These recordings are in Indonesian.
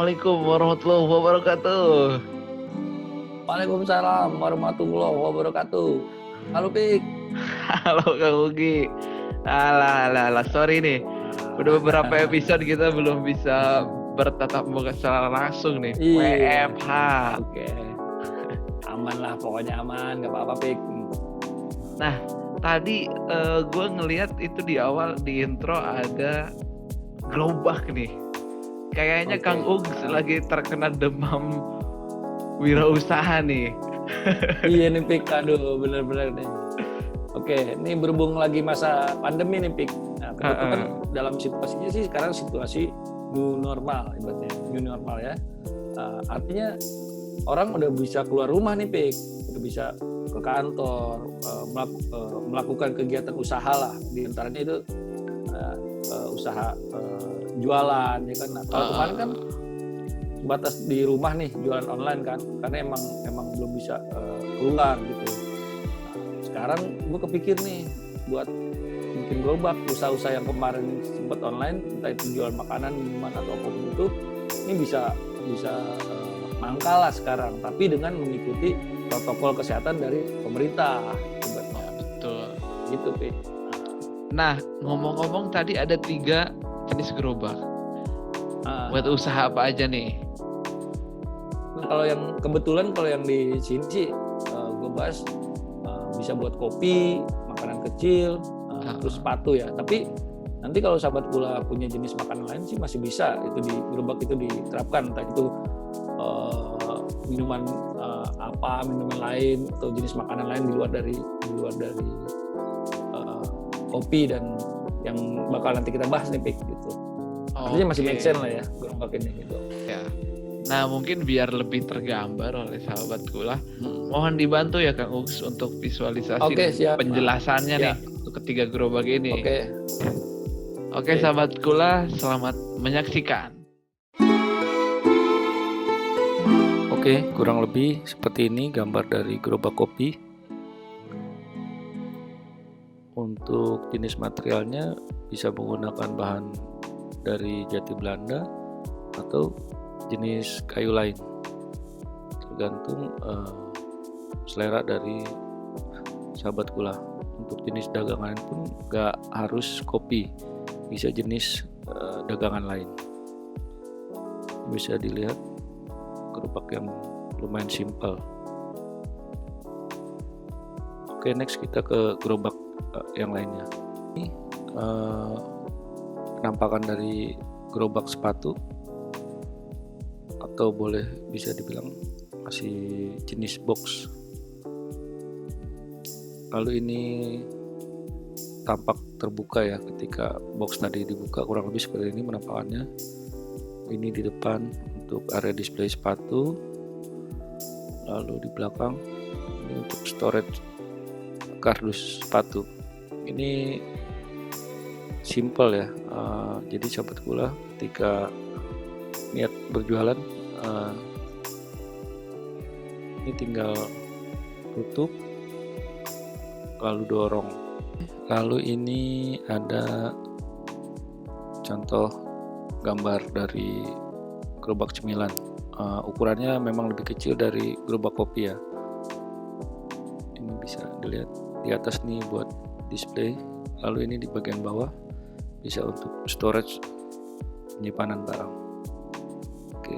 Assalamualaikum warahmatullahi wabarakatuh. Waalaikumsalam warahmatullahi wabarakatuh. Halo Pik. Halo Kang Ugi. Alah, sorry nih. Udah beberapa episode kita belum bisa bertatap muka secara langsung nih. Iya. WFH. Oke. Aman lah, pokoknya aman, nggak apa-apa Pik. Nah, tadi gue ngelihat itu di awal di intro ada gerobak nih. Kayaknya Oke. Kang Ugs lagi terkena demam wirausaha nih. Iya nih Pik, aduh bener-bener nih. Oke, ini berhubung lagi masa pandemi nih Pik. Nah, kebetulan dalam situasinya sih sekarang situasi new normal, ibaratnya new normal ya. Artinya orang udah bisa keluar rumah nih Pik, udah bisa ke kantor, melakukan kegiatan usaha lah. Di antaranya itu usaha jualan ya kan. Nah, kalau kemarin kan batas di rumah nih jualan online kan, karena emang belum bisa keluar gitu. Nah, sekarang gue kepikir nih buat bikin gerobak, usaha-usaha yang kemarin sempat online, entah itu jual makanan, minuman atau apapun itu, ini bisa mangkal lah sekarang, tapi dengan mengikuti protokol kesehatan dari pemerintah. Betul. Gitu Pi. Nah, ngomong-ngomong tadi ada 3 jenis gerobak. Buat usaha apa aja nih? Nah, kalau yang di sini sih gue bahas bisa buat kopi, makanan kecil, terus sepatu ya. Tapi nanti kalau sahabat pula punya jenis makanan lain sih masih bisa itu di gerobak itu diterapkan, entah itu minuman lain atau jenis makanan lain di luar dari kopi dan yang bakal nanti kita bahas nih Pik gitu. Artinya masih make sense lah ya gerobak ini gitu. Ya. Nah, mungkin biar lebih tergambar oleh sahabat Kula, mohon dibantu ya Kang Ugs untuk visualisasi penjelasannya nih untuk ketiga gerobak ini. Oke, sahabat Kula, selamat menyaksikan. Oke, kurang lebih seperti ini gambar dari gerobak kopi. Untuk jenis materialnya bisa menggunakan bahan dari jati Belanda atau jenis kayu lain, tergantung selera dari sahabat Kula. Untuk jenis dagangan pun gak harus kopi, bisa jenis dagangan lain. Bisa dilihat gerobak yang lumayan simpel. Oke, next kita ke gerobak yang lainnya. Ini penampakan dari gerobak sepatu, atau boleh bisa dibilang masih jenis box. Lalu ini tampak terbuka ya, ketika box tadi dibuka kurang lebih seperti ini penampakannya. Ini di depan untuk area display sepatu, lalu di belakang ini untuk storage kardus sepatu. Ini simple ya, jadi sahabat Kula ketika niat berjualan ini tinggal tutup lalu dorong. Lalu ini ada contoh gambar dari gerobak cemilan. Ukurannya memang lebih kecil dari gerobak kopi ya. Ini bisa dilihat di atas nih buat display, lalu ini di bagian bawah bisa untuk storage penyimpanan barang. Oke.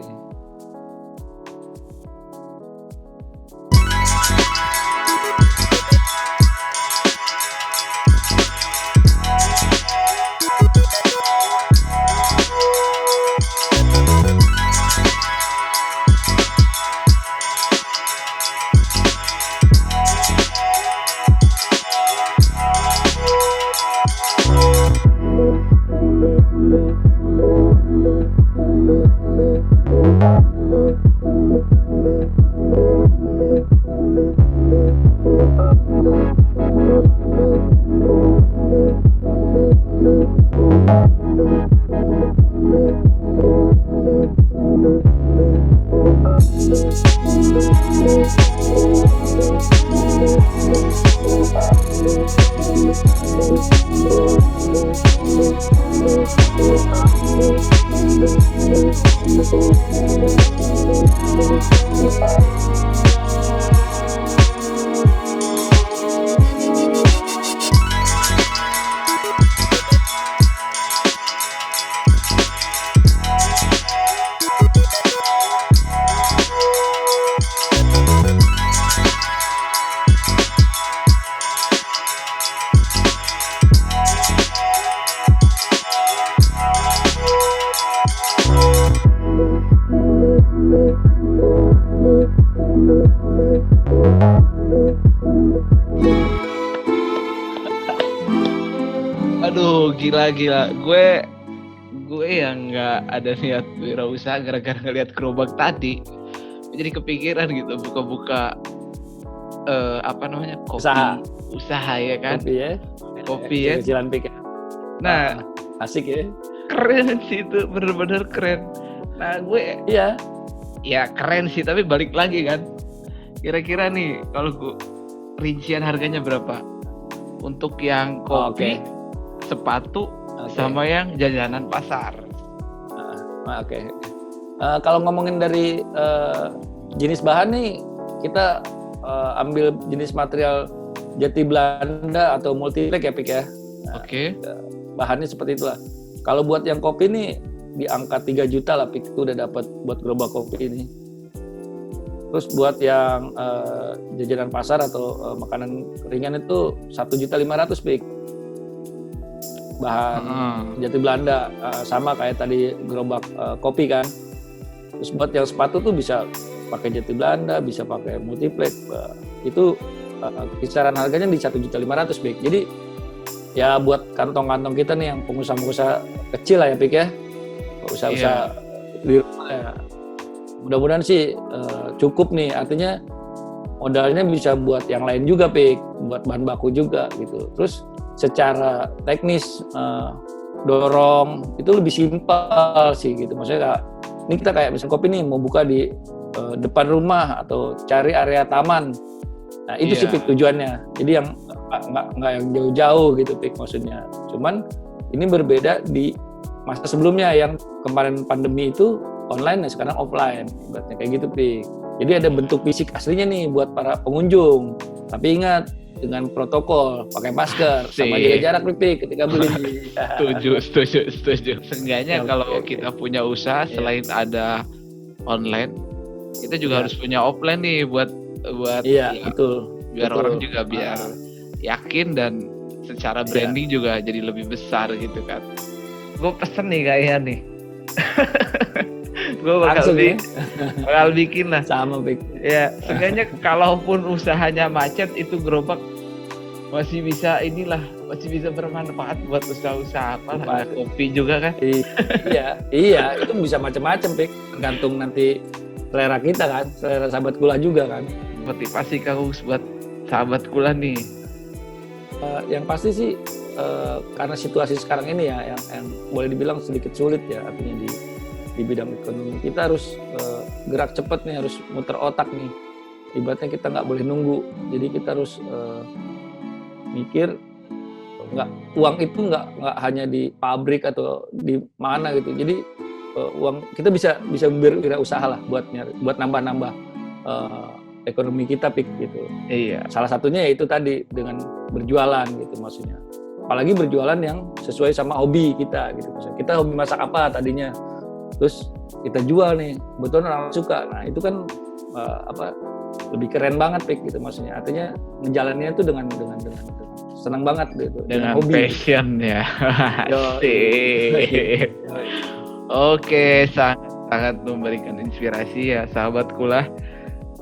Aduh, gila. Gue yang nggak ada niat wirausaha gara-gara ngeliat gerobak tadi, jadi kepikiran gitu buka-buka kopi usaha ya kan, kopi ya. Kecilan pik. Nah, asik ya. Keren sih itu, bener-bener keren. Nah gue ya keren sih, tapi balik lagi kan, kira-kira nih kalau gue rincian harganya berapa untuk yang kopi, sepatu, sama yang jajanan pasar. Kalau ngomongin dari jenis bahan nih, kita ambil jenis material jati Belanda atau multiplek ya Pik ya. Bahannya seperti itulah. Kalau buat yang kopi nih di angka 3 juta lah Pik, itu udah dapat buat gerobak kopi ini. Terus buat yang jajanan pasar atau makanan ringan itu 1.500.000 Pik. Bahan jati Belanda, sama kayak tadi gerobak kopi kan. Terus buat yang sepatu tuh bisa pakai jati Belanda, bisa pakai multiplek. Itu kisaran harganya di 1.500.000 Pik. Jadi ya buat kantong-kantong kita nih yang pengusaha-pengusaha kecil lah ya Pik ya, usaha-usaha di rumah ya, mudah-mudahan sih cukup nih. Artinya modalnya bisa buat yang lain juga Pik, buat bahan baku juga gitu. Terus secara teknis dorong itu lebih simpel sih gitu. Maksudnya ini kita kayak misalnya kopi nih mau buka di depan rumah atau cari area taman. Nah itu sih Pik tujuannya. Jadi yang nggak yang jauh-jauh gitu Pik maksudnya. Cuman ini berbeda di masa sebelumnya yang kemarin pandemi itu online, sekarang offline. Ibaratnya kayak gitu Pik. Jadi ada bentuk fisik aslinya nih buat para pengunjung. Tapi ingat, dengan protokol, pakai masker, sama jaga jarak Pik ketika beli. Setuju. Seenggaknya kalau kita punya usaha selain ada online, kita juga harus punya offline nih buat betul. Biar orang juga biar yakin dan secara branding juga jadi lebih besar gitu kan. Gue pesen nih kayaknya nih. Gue bakal bikin lah. Sama Pik. Ya, seenggaknya kalaupun usahanya macet, itu gerobak masih bisa bermanfaat buat usaha-usaha apa lah. Kopi juga kan. Iya, itu bisa macam-macam Pik. Tergantung nanti selera kita kan, selera sahabat kula juga kan. Motivasi Kang Uus buat sahabat kula nih. Yang pasti sih karena situasi sekarang ini ya yang boleh dibilang sedikit sulit ya, artinya di bidang ekonomi kita harus gerak cepat nih, harus muter otak nih. Ibaratnya kita nggak boleh nunggu, jadi kita harus mikir, uang itu nggak hanya di pabrik atau di mana gitu. Jadi uang kita bisa berwirausaha lah buat nambah ekonomi kita Pik gitu. Iya. Salah satunya yaitu tadi dengan berjualan gitu maksudnya. Apalagi berjualan yang sesuai sama hobi kita gitu. Misalnya kita hobi masak apa tadinya, terus kita jual nih, betul orang suka. Nah itu kan lebih keren banget Pik gitu maksudnya. Artinya menjalannya itu dengan senang banget gitu. Dengan hobi. Passion ya. Oke, sangat memberikan inspirasi ya sahabat kula.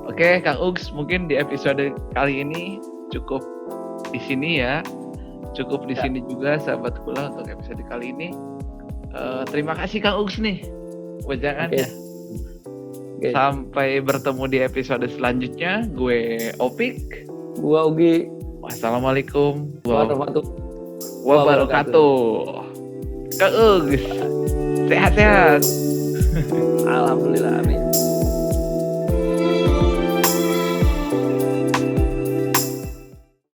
Oke, Kang Uus, mungkin di episode kali ini cukup di sini ya. Cukup di sini juga sahabat kula untuk episode kali ini. Terima kasih Kang Uus nih wejangannya. Okay. Sampai bertemu di episode selanjutnya. Gue Opik. Gue Ugi. Wassalamualaikum warahmatullahi wabarakatuh. Kang Uus, sehat-sehat. Alhamdulillah, amin.